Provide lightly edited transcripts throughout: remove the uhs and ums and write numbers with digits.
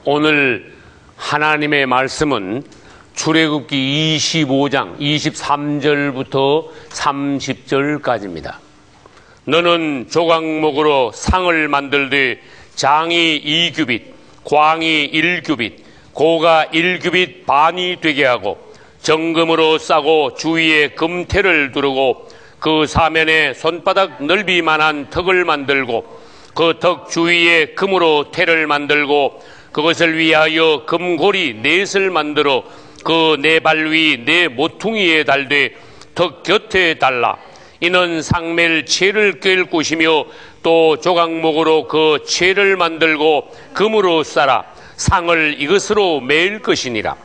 오늘 하나님의 말씀은 출애굽기 25장 23절부터 30절까지입니다. 너는 조각목으로 상을 만들되 장이 2규빗, 광이 1규빗, 고가 1규빗 반이 되게 하고 정금으로 싸고 주위에 금테를 두르고 그 사면에 손바닥 넓이만한 턱을 만들고 그 턱 주위에 금으로 테를 만들고 그것을 위하여 금고리 넷을 만들어 그 네 발 위 네 모퉁이에 달되 턱 곁에 달라. 이는 상멜 채를 꿰을 곳이며 또 조각목으로 그 채를 만들고 금으로 싸라. 상을 이것으로 매일 것이니라.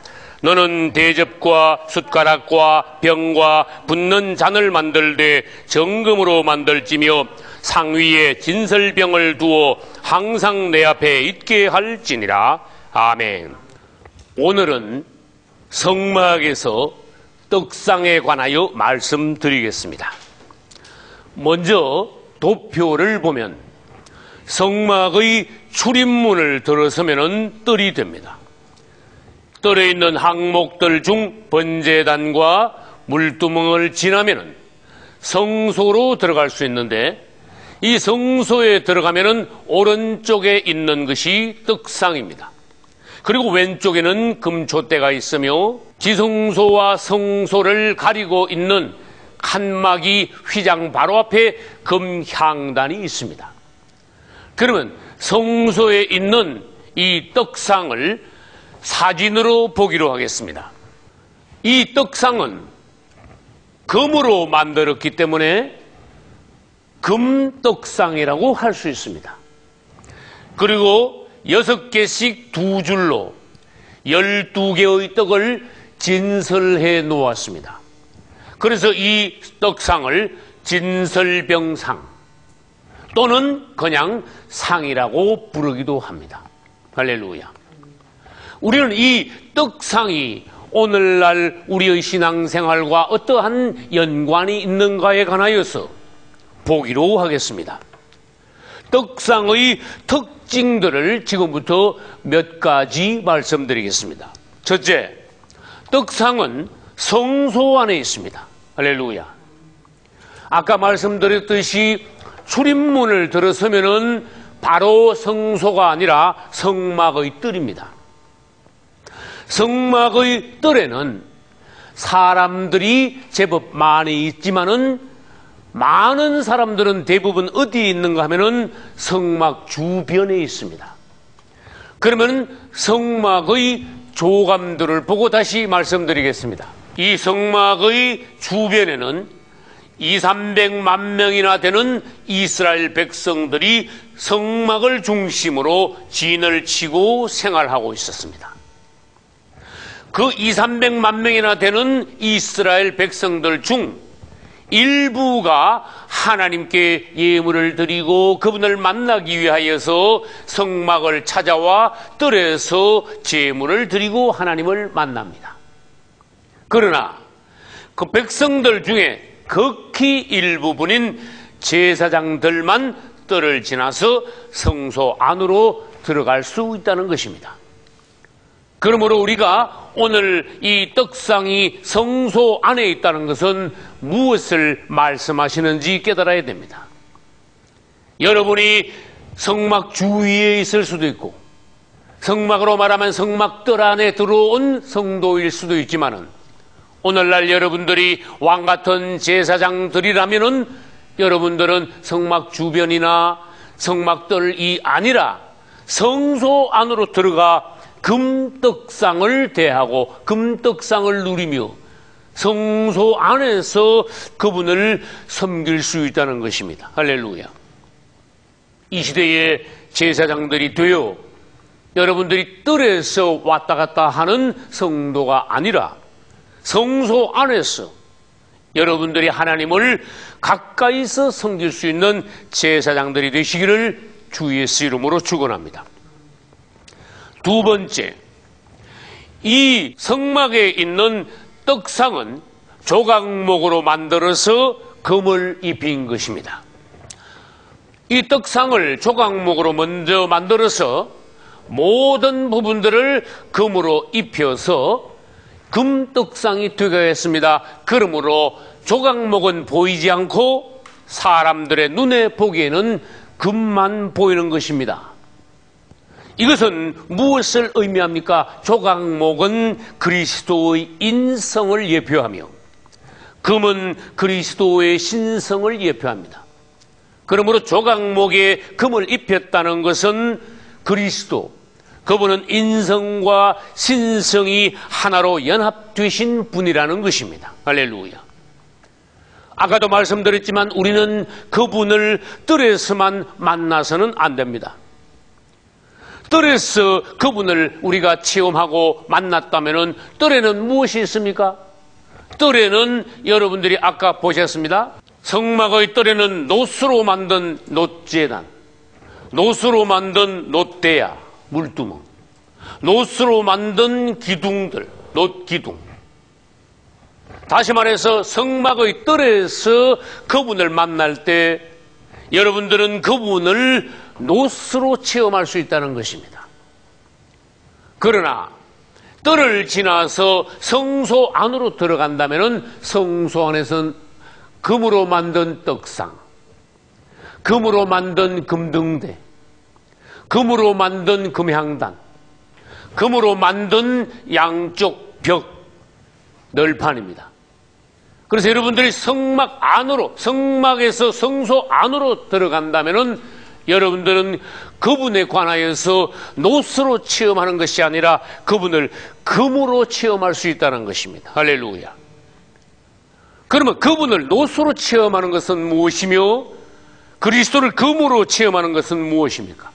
너는 대접과 숟가락과 병과 붓는 잔을 만들되 정금으로 만들지며 상 위에 진설병을 두어 항상 내 앞에 있게 할지니라. 아멘. 오늘은 성막에서 떡상에 관하여 말씀드리겠습니다. 먼저 도표를 보면 성막의 출입문을 들어서면 뜰이 됩니다. 뜰에 있는 항목들 중 번제단과 물두멍을 지나면 성소로 들어갈 수 있는데 이 성소에 들어가면 오른쪽에 있는 것이 떡상입니다. 그리고 왼쪽에는 금촛대가 있으며 지성소와 성소를 가리고 있는 칸막이 휘장 바로 앞에 금향단이 있습니다. 그러면 성소에 있는 이 떡상을 사진으로 보기로 하겠습니다. 이 떡상은 금으로 만들었기 때문에 금떡상이라고 할 수 있습니다. 그리고 6개씩 두 줄로 12개의 떡을 진설해 놓았습니다. 그래서 이 떡상을 진설병상 또는 그냥 상이라고 부르기도 합니다. 할렐루야. 우리는 이 떡상이 오늘날 우리의 신앙생활과 어떠한 연관이 있는가에 관하여서 보기로 하겠습니다. 떡상의 특징들을 지금부터 몇 가지 말씀드리겠습니다. 첫째, 떡상은 성소 안에 있습니다. 할렐루야. 아까 말씀드렸듯이 출입문을 들어서면은 바로 성소가 아니라 성막의 뜰입니다. 성막의 뜰에는 사람들이 제법 많이 있지만은 많은 사람들은 대부분 어디에 있는가 하면은 성막 주변에 있습니다. 그러면 성막의 조감들을 보고 다시 말씀드리겠습니다. 이 성막의 주변에는 200~300만 명이나 되는 이스라엘 백성들이 성막을 중심으로 진을 치고 생활하고 있었습니다. 그 200~300만 명이나 되는 이스라엘 백성들 중 일부가 하나님께 예물을 드리고 그분을 만나기 위하여서 성막을 찾아와 뜰에서 제물을 드리고 하나님을 만납니다. 그러나 그 백성들 중에 극히 일부분인 제사장들만 뜰을 지나서 성소 안으로 들어갈 수 있다는 것입니다. 그러므로 우리가 오늘 이 떡상이 성소 안에 있다는 것은 무엇을 말씀하시는지 깨달아야 됩니다. 여러분이 성막 주위에 있을 수도 있고 성막으로 말하면 성막 뜰 안에 들어온 성도일 수도 있지만은 오늘날 여러분들이 왕같은 제사장들이라면은 여러분들은 성막 주변이나 성막 뜰이 아니라 성소 안으로 들어가 금떡상을 대하고 금떡상을 누리며 성소 안에서 그분을 섬길 수 있다는 것입니다. 할렐루야. 이 시대의 제사장들이 되어 여러분들이 뜰에서 왔다 갔다 하는 성도가 아니라 성소 안에서 여러분들이 하나님을 가까이서 섬길 수 있는 제사장들이 되시기를 주 예수 이름으로 축원합니다. 두 번째, 이 성막에 있는 떡상은 조각목으로 만들어서 금을 입힌 것입니다. 이 떡상을 조각목으로 먼저 만들어서 모든 부분들을 금으로 입혀서 금떡상이 되게 했습니다. 그러므로 조각목은 보이지 않고 사람들의 눈에 보기에는 금만 보이는 것입니다. 이것은 무엇을 의미합니까? 조각목은 그리스도의 인성을 예표하며 금은 그리스도의 신성을 예표합니다. 그러므로 조각목에 금을 입혔다는 것은 그리스도, 그분은 인성과 신성이 하나로 연합되신 분이라는 것입니다. 할렐루야. 아까도 말씀드렸지만 우리는 그분을 뜰에서만 만나서는 안 됩니다. 뜰에서 그분을 우리가 체험하고 만났다면 뜰에는 무엇이 있습니까? 뜰에는 여러분들이 아까 보셨습니다. 성막의 뜰에는 노스로 만든 놋제단, 노스로 만든 놋대야, 물두멍, 노스로 만든 기둥들, 놋기둥. 다시 말해서 성막의 뜰에서 그분을 만날 때 여러분들은 그분을 노스로 체험할 수 있다는 것입니다. 그러나 뜰을 지나서 성소 안으로 들어간다면 성소 안에서는 금으로 만든 떡상, 금으로 만든 금등대, 금으로 만든 금향단, 금으로 만든 양쪽 벽 널판입니다. 그래서 여러분들이 성막 안으로, 성막에서 성소 안으로 들어간다면 여러분들은 그분에 관하여서 노스로 체험하는 것이 아니라 그분을 금으로 체험할 수 있다는 것입니다. 할렐루야. 그러면 그분을 노스로 체험하는 것은 무엇이며 그리스도를 금으로 체험하는 것은 무엇입니까?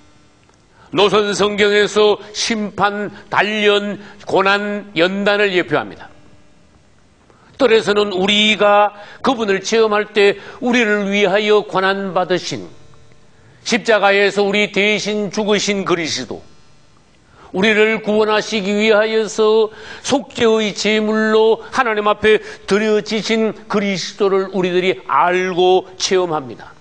노선 성경에서 심판, 단련, 고난, 연단을 예표합니다. 뜰에서는 우리가 그분을 체험할 때 우리를 위하여 고난받으신, 십자가에서 우리 대신 죽으신 그리스도, 우리를 구원하시기 위하여서 속죄의 제물로 하나님 앞에 드려지신 그리스도를 우리들이 알고 체험합니다.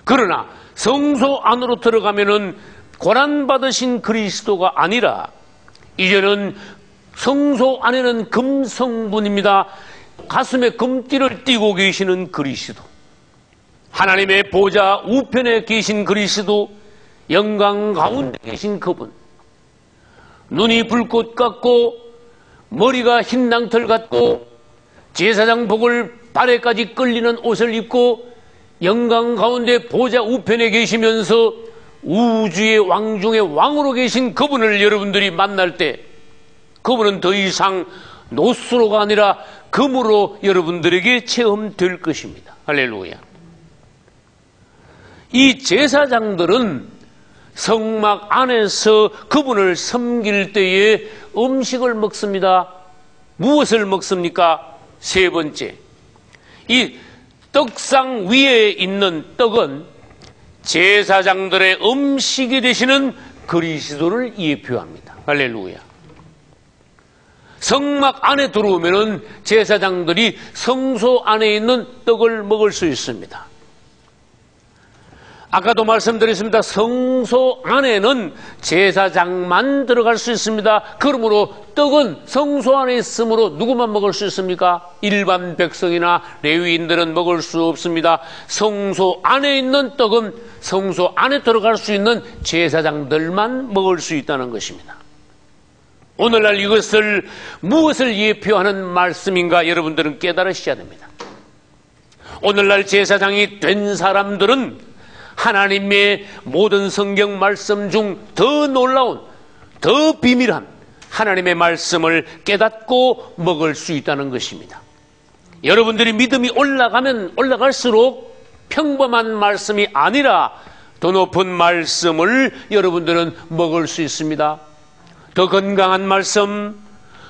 그러나 성소 안으로 들어가면은 고난받으신 그리스도가 아니라 이제는 성소 안에는 금성분입니다. 가슴에 금띠를 띠고 계시는 그리스도, 하나님의 보좌 우편에 계신 그리스도, 영광 가운데 계신 그분, 눈이 불꽃 같고 머리가 흰 낭털 같고 제사장복을 발에까지 끌리는 옷을 입고 영광 가운데 보좌 우편에 계시면서 우주의 왕 중의 왕으로 계신 그분을 여러분들이 만날 때 그분은 더 이상 노스로가 아니라 금으로 여러분들에게 체험될 것입니다. 할렐루야. 이 제사장들은 성막 안에서 그분을 섬길 때에 음식을 먹습니다. 무엇을 먹습니까? 세 번째, 이 떡상 위에 있는 떡은 제사장들의 음식이 되시는 그리스도를 예표합니다. 할렐루야. 성막 안에 들어오면은 제사장들이 성소 안에 있는 떡을 먹을 수 있습니다. 아까도 말씀드렸습니다. 성소 안에는 제사장만 들어갈 수 있습니다. 그러므로 떡은 성소 안에 있으므로 누구만 먹을 수 있습니까? 일반 백성이나 레위인들은 먹을 수 없습니다. 성소 안에 있는 떡은 성소 안에 들어갈 수 있는 제사장들만 먹을 수 있다는 것입니다. 오늘날 이것을 무엇을 예표하는 말씀인가 여러분들은 깨달으셔야 됩니다. 오늘날 제사장이 된 사람들은 하나님의 모든 성경 말씀 중 더 놀라운, 더 비밀한 하나님의 말씀을 깨닫고 먹을 수 있다는 것입니다. 여러분들이 믿음이 올라가면 올라갈수록 평범한 말씀이 아니라 더 높은 말씀을 여러분들은 먹을 수 있습니다. 더 건강한 말씀,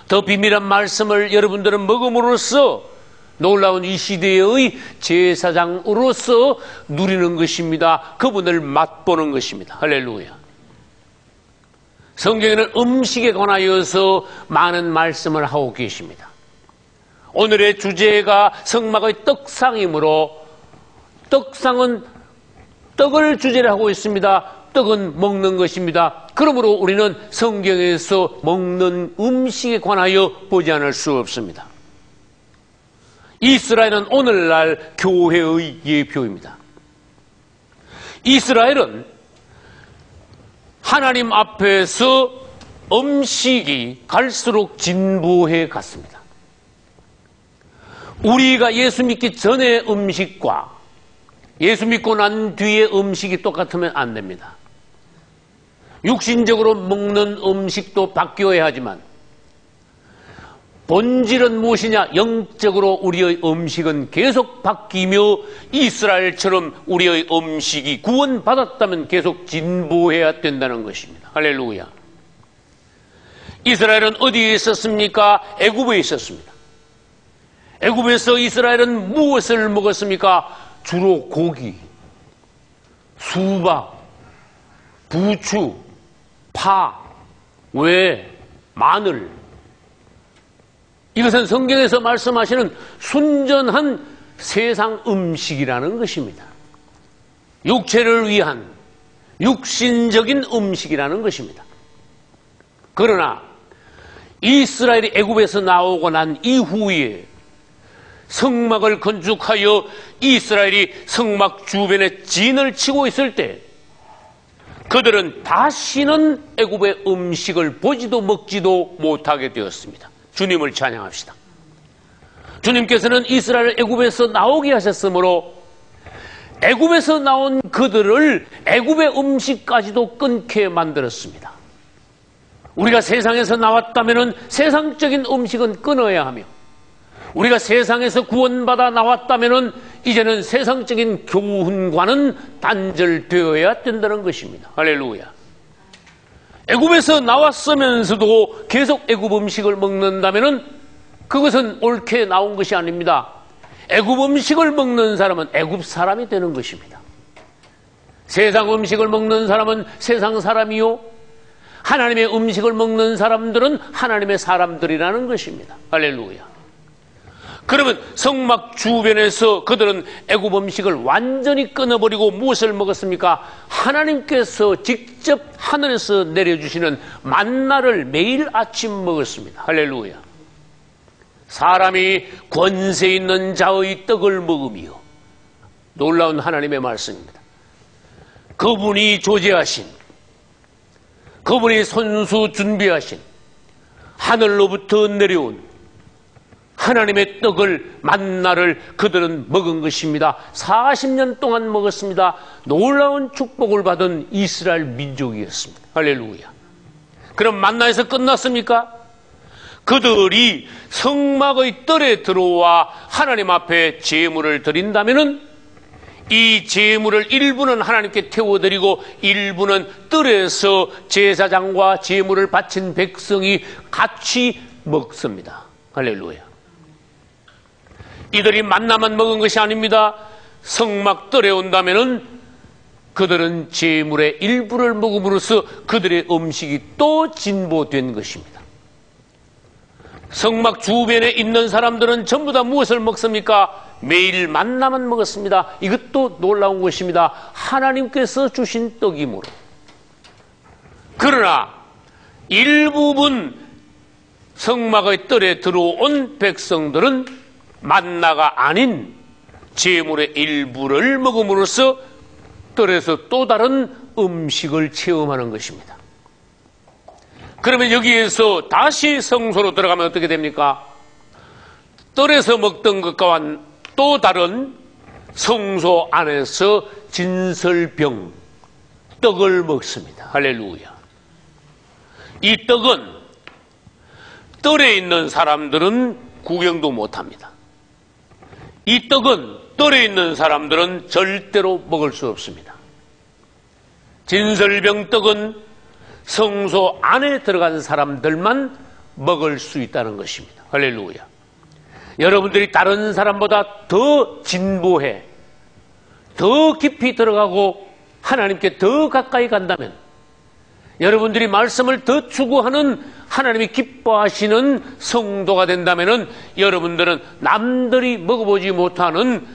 더 비밀한 말씀을 여러분들은 먹음으로써 놀라운 이 시대의 제사장으로서 누리는 것입니다. 그분을 맛보는 것입니다. 할렐루야. 성경에는 음식에 관하여서 많은 말씀을 하고 계십니다. 오늘의 주제가 성막의 떡상이므로 떡상은 떡을 주제로 하고 있습니다. 떡은 먹는 것입니다. 그러므로 우리는 성경에서 먹는 음식에 관하여 보지 않을 수 없습니다. 이스라엘은 오늘날 교회의 예표입니다. 이스라엘은 하나님 앞에서 음식이 갈수록 진보해 갔습니다. 우리가 예수 믿기 전의 음식과 예수 믿고 난 뒤의 음식이 똑같으면 안 됩니다. 육신적으로 먹는 음식도 바뀌어야 하지만 본질은 무엇이냐? 영적으로 우리의 음식은 계속 바뀌며 이스라엘처럼 우리의 음식이 구원받았다면 계속 진보해야 된다는 것입니다. 할렐루야. 이스라엘은 어디에 있었습니까? 애굽에 있었습니다. 애굽에서 이스라엘은 무엇을 먹었습니까? 주로 고기, 수박, 부추, 파, 마늘. 이것은 성경에서 말씀하시는 순전한 세상 음식이라는 것입니다. 육체를 위한 육신적인 음식이라는 것입니다. 그러나 이스라엘이 애굽에서 나오고 난 이후에 성막을 건축하여 이스라엘이 성막 주변에 진을 치고 있을 때 그들은 다시는 애굽의 음식을 보지도 먹지도 못하게 되었습니다. 주님을 찬양합시다. 주님께서는 이스라엘을 애굽에서 나오게 하셨으므로 애굽에서 나온 그들을 애굽의 음식까지도 끊게 만들었습니다. 우리가 세상에서 나왔다면 세상적인 음식은 끊어야 하며 우리가 세상에서 구원받아 나왔다면 이제는 세상적인 교훈과는 단절되어야 된다는 것입니다. 할렐루야. 애굽에서 나왔으면서도 계속 애굽 음식을 먹는다면 그것은 옳게 나온 것이 아닙니다. 애굽 음식을 먹는 사람은 애굽 사람이 되는 것입니다. 세상 음식을 먹는 사람은 세상 사람이요, 하나님의 음식을 먹는 사람들은 하나님의 사람들이라는 것입니다. 할렐루야. 그러면 성막 주변에서 그들은 애굽 음식을 완전히 끊어버리고 무엇을 먹었습니까? 하나님께서 직접 하늘에서 내려주시는 만나를 매일 아침 먹었습니다. 할렐루야. 사람이 권세 있는 자의 떡을 먹으며, 놀라운 하나님의 말씀입니다. 그분이 조제하신, 그분이 손수 준비하신 하늘로부터 내려온 하나님의 떡을, 만나를 그들은 먹은 것입니다. 40년 동안 먹었습니다. 놀라운 축복을 받은 이스라엘 민족이었습니다. 할렐루야. 그럼 만나에서 끝났습니까? 그들이 성막의 뜰에 들어와 하나님 앞에 제물을 드린다면은 이 제물을 일부는 하나님께 태워드리고 일부는 뜰에서 제사장과 제물을 바친 백성이 같이 먹습니다. 할렐루야. 이들이 만나만 먹은 것이 아닙니다. 성막 뜰에 온다면은 그들은 제물의 일부를 먹음으로써 그들의 음식이 또 진보된 것입니다. 성막 주변에 있는 사람들은 전부 다 무엇을 먹습니까? 매일 만나만 먹었습니다. 이것도 놀라운 것입니다. 하나님께서 주신 떡이므로. 그러나 일부분 성막의 뜰에 들어온 백성들은 만나가 아닌 제물의 일부를 먹음으로써 뜰에서 또 다른 음식을 체험하는 것입니다. 그러면 여기에서 다시 성소로 들어가면 어떻게 됩니까? 뜰에서 먹던 것과 또 다른 성소 안에서 진설병, 떡을 먹습니다. 할렐루야. 이 떡은 뜰에 있는 사람들은 구경도 못합니다. 이 떡은 뜰에 있는 사람들은 절대로 먹을 수 없습니다. 진설병 떡은 성소 안에 들어간 사람들만 먹을 수 있다는 것입니다. 할렐루야. 여러분들이 다른 사람보다 더 진보해, 더 깊이 들어가고 하나님께 더 가까이 간다면, 여러분들이 말씀을 더 추구하는 하나님이 기뻐하시는 성도가 된다면 여러분들은 남들이 먹어보지 못하는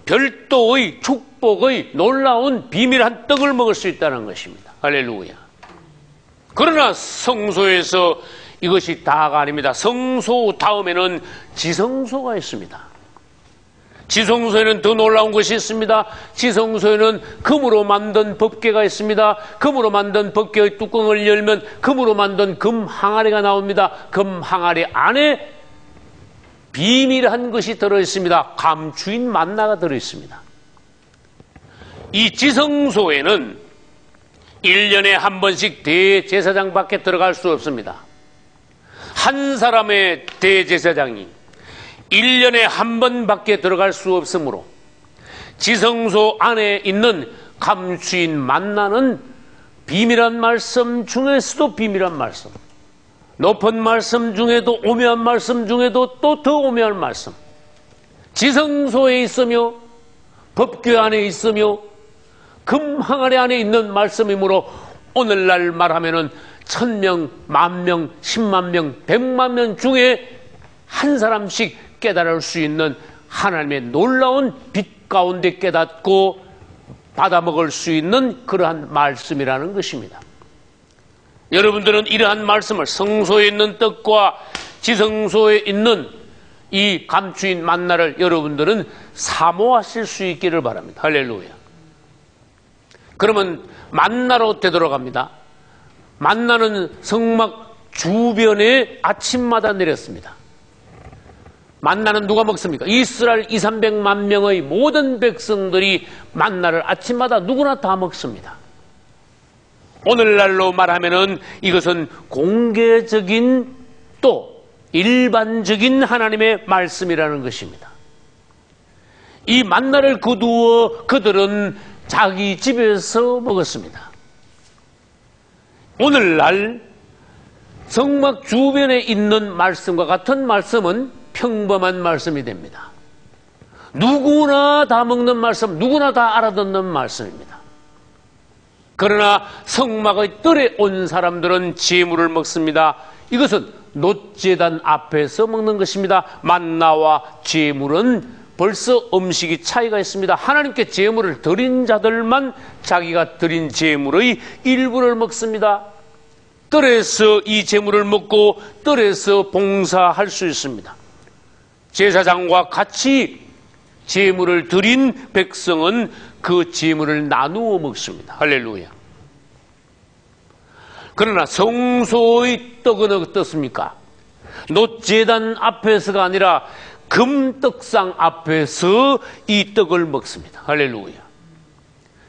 별도의 축복의 놀라운 비밀한 떡을 먹을 수 있다는 것입니다. 할렐루야. 그러나 성소에서 이것이 다가 아닙니다. 성소 다음에는 지성소가 있습니다. 지성소에는 더 놀라운 것이 있습니다. 지성소에는 금으로 만든 법궤가 있습니다. 금으로 만든 법궤의 뚜껑을 열면 금으로 만든 금 항아리가 나옵니다. 금 항아리 안에 비밀한 것이 들어있습니다. 감추인 만나가 들어있습니다. 이 지성소에는 1년에 한 번씩 대제사장 밖에 들어갈 수 없습니다. 한 사람의 대제사장이 1년에 한 번밖에 들어갈 수 없으므로 지성소 안에 있는 감추인 만나는 비밀한 말씀 중에서도 비밀한 말씀, 높은 말씀 중에도 오묘한 말씀 중에도 또 더 오묘한 말씀, 지성소에 있으며 법궤 안에 있으며 금 항아리 안에 있는 말씀이므로 오늘날 말하면은 1000명, 10,000명, 100,000명, 100,000명 중에 한 사람씩 깨달을 수 있는 하나님의 놀라운 빛 가운데 깨닫고 받아먹을 수 있는 그러한 말씀이라는 것입니다. 여러분들은 이러한 말씀을 성소에 있는 떡과 지성소에 있는 이 감추인 만나를 여러분들은 사모하실 수 있기를 바랍니다. 할렐루야. 그러면 만나로 되돌아갑니다. 만나는 성막 주변에 아침마다 내렸습니다. 만나는 누가 먹습니까? 이스라엘 200~300만 명의 모든 백성들이 만나를 아침마다 누구나 다 먹습니다. 오늘날로 말하면은 이것은 공개적인 또 일반적인 하나님의 말씀이라는 것입니다. 이 만나를 거두어 그들은 자기 집에서 먹었습니다. 오늘날 성막 주변에 있는 말씀과 같은 말씀은 평범한 말씀이 됩니다. 누구나 다 먹는 말씀, 누구나 다 알아듣는 말씀입니다. 그러나 성막의 뜰에 온 사람들은 제물을 먹습니다. 이것은 놋제단 앞에서 먹는 것입니다. 만나와 제물은 벌써 음식이 차이가 있습니다. 하나님께 제물을 드린 자들만 자기가 드린 제물의 일부를 먹습니다. 뜰에서 이 제물을 먹고 뜰에서 봉사할 수 있습니다. 제사장과 같이 제물을 드린 백성은 그 제물을 나누어 먹습니다. 할렐루야. 그러나 성소의 떡은 어떻습니까? 놋제단 앞에서가 아니라 금떡상 앞에서 이 떡을 먹습니다. 할렐루야.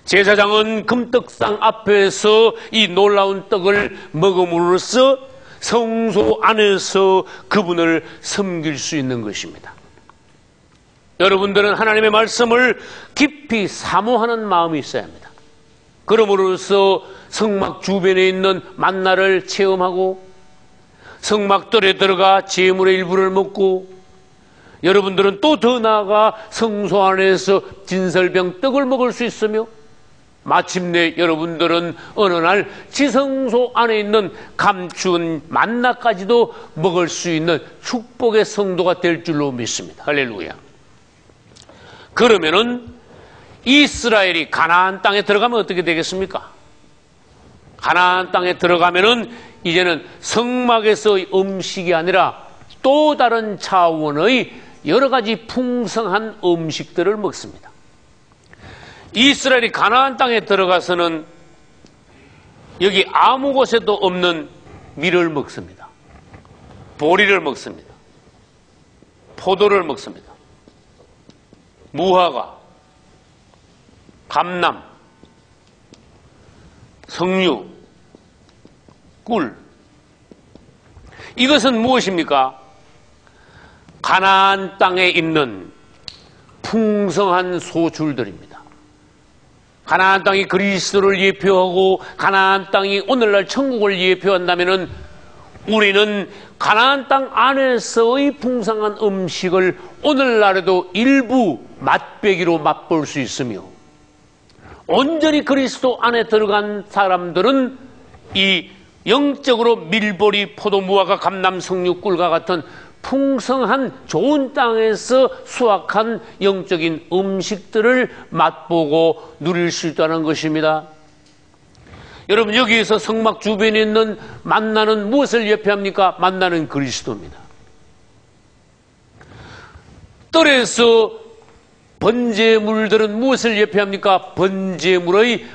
제사장은 금떡상 앞에서 이 놀라운 떡을 먹음으로써 성소 안에서 그분을 섬길 수 있는 것입니다. 여러분들은 하나님의 말씀을 깊이 사모하는 마음이 있어야 합니다. 그러므로써 성막 주변에 있는 만나를 체험하고 성막들에 들어가 제물의 일부를 먹고 여러분들은 또 더 나아가 성소 안에서 진설병 떡을 먹을 수 있으며 마침내 여러분들은 어느 날 지성소 안에 있는 감추은 만나까지도 먹을 수 있는 축복의 성도가 될 줄로 믿습니다. 할렐루야. 그러면은 이스라엘이 가나안 땅에 들어가면 어떻게 되겠습니까? 가나안 땅에 들어가면은 이제는 성막에서의 음식이 아니라 또 다른 차원의 여러 가지 풍성한 음식들을 먹습니다. 이스라엘이 가나안 땅에 들어가서는 여기 아무 곳에도 없는 밀을 먹습니다. 보리를 먹습니다. 포도를 먹습니다. 무화과, 감람, 석류, 꿀. 이것은 무엇입니까? 가나안 땅에 있는 풍성한 소출들입니다. 가나안 땅이 그리스도를 예표하고 가나안 땅이 오늘날 천국을 예표한다면은 우리는 가나안 땅 안에서의 풍성한 음식을 오늘날에도 일부 맛배기로 맛볼 수 있으며 온전히 그리스도 안에 들어간 사람들은 이 영적으로 밀보리, 포도, 무화과, 감람, 석류, 꿀과 같은 풍성한 좋은 땅에서 수확한 영적인 음식들을 맛보고 누릴 수 있다는 것입니다. 여러분, 여기에서 성막 주변에 있는 만나는 무엇을 예표합니까? 만나는 그리스도입니다. 뜰에서 번제물들은 무엇을 예표합니까?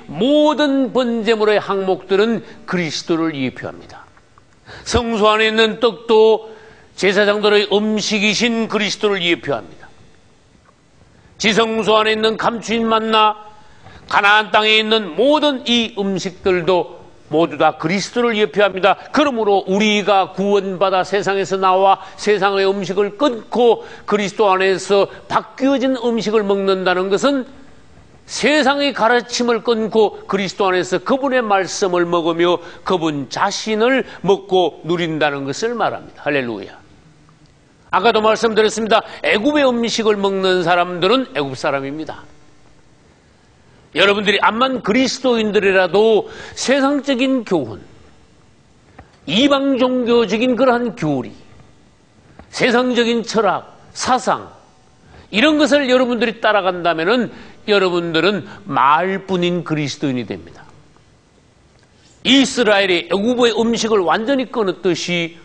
모든 번제물의 항목들은 그리스도를 예표합니다. 성소 안에 있는 떡도 제사장들의 음식이신 그리스도를 예표합니다. 지성소 안에 있는 감추인 만나, 가나안 땅에 있는 모든 이 음식들도 모두 다 그리스도를 예표합니다. 그러므로 우리가 구원받아 세상에서 나와 세상의 음식을 끊고 그리스도 안에서 바뀌어진 음식을 먹는다는 것은 세상의 가르침을 끊고 그리스도 안에서 그분의 말씀을 먹으며 그분 자신을 먹고 누린다는 것을 말합니다. 할렐루야. 아까도 말씀드렸습니다. 애굽의 음식을 먹는 사람들은 애굽 사람입니다. 여러분들이 암만 그리스도인들이라도 세상적인 교훈, 이방 종교적인 그러한 교리, 세상적인 철학, 사상, 이런 것을 여러분들이 따라간다면 여러분들은 말뿐인 그리스도인이 됩니다. 이스라엘이 애굽의 음식을 완전히 끊었듯이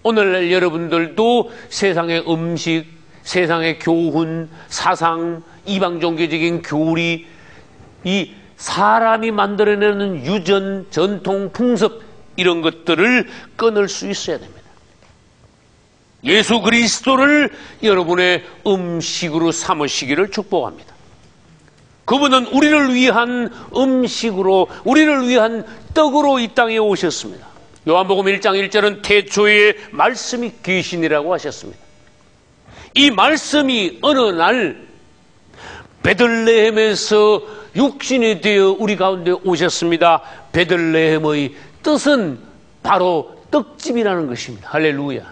오늘날 여러분들도 세상의 음식, 세상의 교훈, 사상, 이방 종교적인 교리, 이 사람이 만들어내는 유전, 전통, 풍습 이런 것들을 끊을 수 있어야 됩니다. 예수 그리스도를 여러분의 음식으로 삼으시기를 축복합니다. 그분은 우리를 위한 음식으로, 우리를 위한 떡으로 이 땅에 오셨습니다. 요한복음 1장 1절은 태초에 말씀이 계시니라고 하셨습니다. 이 말씀이 어느 날 베들레헴에서 육신이 되어 우리 가운데 오셨습니다. 베들레헴의 뜻은 바로 떡집이라는 것입니다. 할렐루야.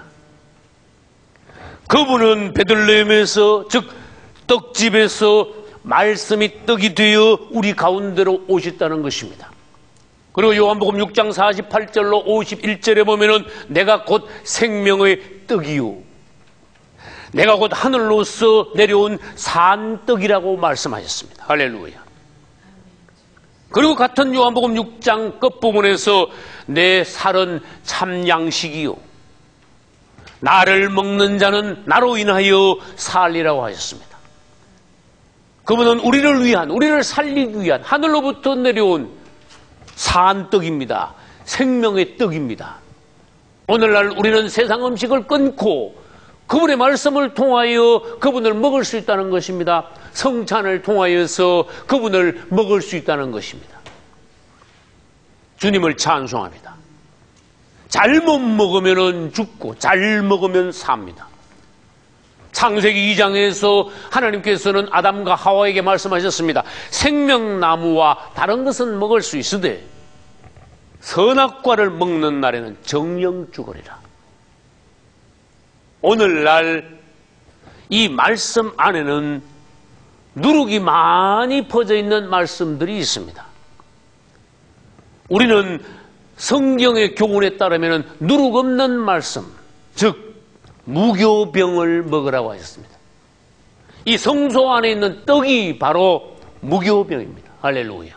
그분은 베들레헴에서, 즉 떡집에서 말씀이 떡이 되어 우리 가운데로 오셨다는 것입니다. 그리고 요한복음 6장 48절로 51절에 보면은 내가 곧 생명의 떡이요, 내가 곧 하늘로서 내려온 산떡이라고 말씀하셨습니다. 할렐루야. 그리고 같은 요한복음 6장 끝부분에서 내 살은 참 양식이요, 나를 먹는 자는 나로 인하여 살리라고 하셨습니다. 그분은 우리를 위한, 우리를 살리기 위한 하늘로부터 내려온 산떡입니다. 생명의 떡입니다. 오늘날 우리는 세상 음식을 끊고 그분의 말씀을 통하여 그분을 먹을 수 있다는 것입니다. 성찬을 통하여서 그분을 먹을 수 있다는 것입니다. 주님을 찬송합니다. 잘못 먹으면 죽고 잘 먹으면 삽니다. 창세기 2장에서 하나님께서는 아담과 하와에게 말씀하셨습니다. 생명나무와 다른 것은 먹을 수 있으되 선악과를 먹는 날에는 정령 죽으리라. 오늘날 이 말씀 안에는 누룩이 많이 퍼져 있는 말씀들이 있습니다. 우리는 성경의 교훈에 따르면 누룩 없는 말씀, 즉 무교병을 먹으라고 하셨습니다. 이 성소 안에 있는 떡이 바로 무교병입니다. 할렐루야.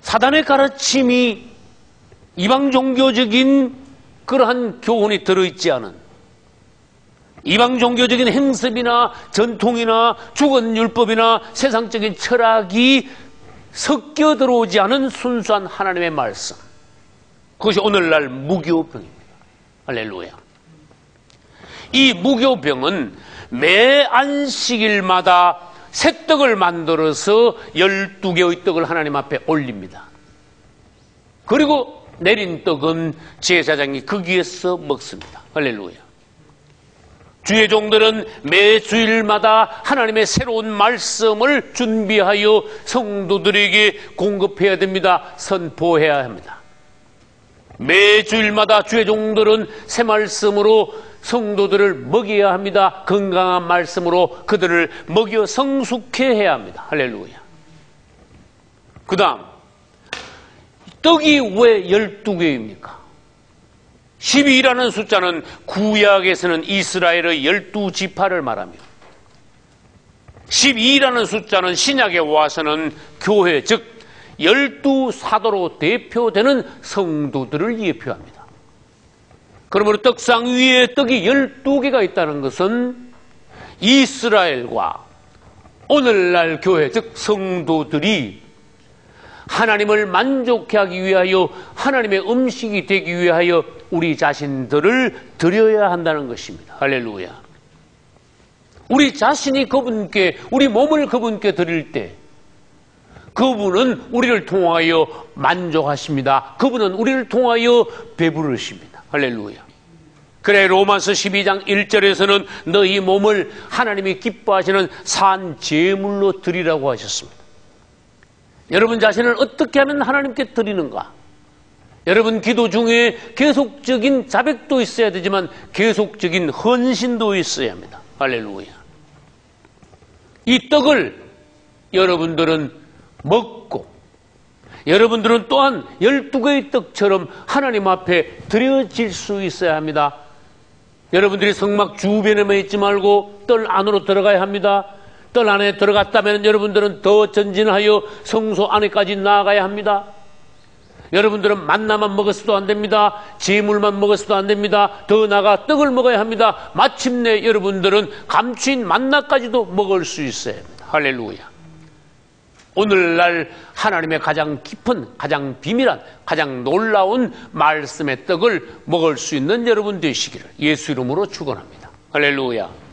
사단의 가르침이 이방 종교적인 그러한 교훈이 들어있지 않은, 이방 종교적인 행습이나 전통이나 죽은 율법이나 세상적인 철학이 섞여 들어오지 않은 순수한 하나님의 말씀, 그것이 오늘날 무교병입니다. 할렐루야. 이 무교병은 매 안식일마다 새 떡을 만들어서 12개의 떡을 하나님 앞에 올립니다. 그리고 내린 떡은 제사장이 거기에서 먹습니다. 할렐루야. 주의 종들은 매 주일마다 하나님의 새로운 말씀을 준비하여 성도들에게 공급해야 됩니다. 선포해야 합니다. 매 주일마다 주의 종들은 새 말씀으로 성도들을 먹여야 합니다. 건강한 말씀으로 그들을 먹여 성숙해 해야 합니다. 할렐루야. 그 다음, 떡이 왜 12개입니까? 12라는 숫자는 구약에서는 이스라엘의 12지파를 말하며 12라는 숫자는 신약에 와서는 교회, 즉 12사도로 대표되는 성도들을 예표합니다. 그러므로 떡상 위에 떡이 12개가 있다는 것은 이스라엘과 오늘날 교회, 즉 성도들이 하나님을 만족해 하기 위하여 하나님의 음식이 되기 위하여 우리 자신들을 드려야 한다는 것입니다. 할렐루야. 우리 자신이 그분께, 우리 몸을 그분께 드릴 때 그분은 우리를 통하여 만족하십니다. 그분은 우리를 통하여 배부르십니다. 할렐루야. 그래 로마서 12장 1절에서는 너희 몸을 하나님이 기뻐하시는 산 제물로 드리라고 하셨습니다. 여러분 자신을 어떻게 하면 하나님께 드리는가? 여러분 기도 중에 계속적인 자백도 있어야 되지만 계속적인 헌신도 있어야 합니다. 할렐루야. 이 떡을 여러분들은 먹고 여러분들은 또한 12개의 떡처럼 하나님 앞에 드려질 수 있어야 합니다. 여러분들이 성막 주변에만 있지 말고 뜰 안으로 들어가야 합니다. 뜰 안에 들어갔다면 여러분들은 더 전진하여 성소 안에까지 나아가야 합니다. 여러분들은 만나만 먹어서도 안 됩니다. 재물만 먹어서도 안 됩니다. 더 나아가 떡을 먹어야 합니다. 마침내 여러분들은 감추인 만나까지도 먹을 수 있어야 합니다. 할렐루야. 오늘날 하나님의 가장 깊은, 가장 비밀한, 가장 놀라운 말씀의 떡을 먹을 수 있는 여러분 되시기를 예수 이름으로 축원합니다. 할렐루야.